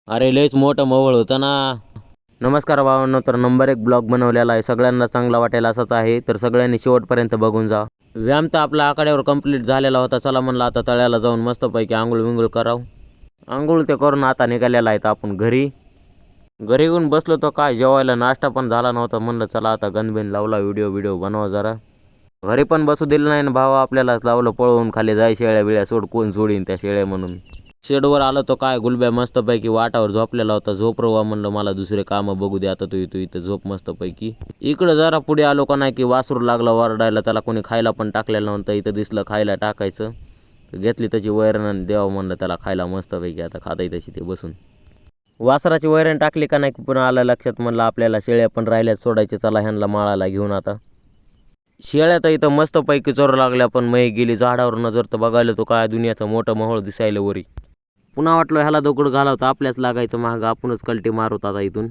अरे लयच मोठं मवळ होतं ना. नमस्कार भावांनो, तर नंबर 1 ब्लॉग बनवलेला आहे. सगळ्यांना चांगला वाटेल असाच आहे, तर सगळ्यांनी शेवटपर्यंत बघून जा. व्यायाम तर आपला आखाड्यावर कंप्लीट झालेला होता. चला म्हणलं आता तळ्याला जाऊन मस्तपैकी आंघोळ विंघोळ करावं. आंघोळ ते करून आता निघालेला आहेत आपण घरी. घरी येऊन बसलो तर काय जेवायला नाश्ता पण झाला नव्हता. म्हणलं चला आता गणबिन लावला, व्हिडिओ बनवा जरा. घरी पण बसू दिलं नाही ना भावा, आपल्यालाच लावलं पळवून खाली जाय शेळ्या बिळ्या सोड, कोण सोडीन त्या शेळ्या म्हणून. शेडवर आलो तो काय गुलब्या मस्तपैकी वाटावर झोपलेला होता. झोप रवा म्हणलं, मला दुसरे कामं बघू दे आता, तू इथं झोप मस्तपैकी. इकडं जरा पुढे आलो का नाही की वासरू लागला वरडायला. त्याला कोणी खायला पण टाकलेलं नव्हतं. इथं दिसलं खायला टाकायचं, घेतली त्याची वैरण आणि द्यावं म्हणलं त्याला खायला मस्तपैकी. आता खाताय तशी ते बसून. वासराची वैरण टाकली का नाही की पुन्हा आलं लक्षात, म्हणलं आपल्याला शेळ्या पण राहिल्यात सोडायचे, चला ह्यांना माळाला घेऊन. आता शेळ्या तर इथं मस्तपैकी चोरू लागल्या, पण मै गेली झाडावर नजर तर बघायला तो काय दुनियाचा मोठं मोहोळ दिसायला वरी. पुन्हा वाटलं ह्याला दगड घालावं तर आपल्याच लागायचं महाग, आपणच कलटी मारत आता इथून.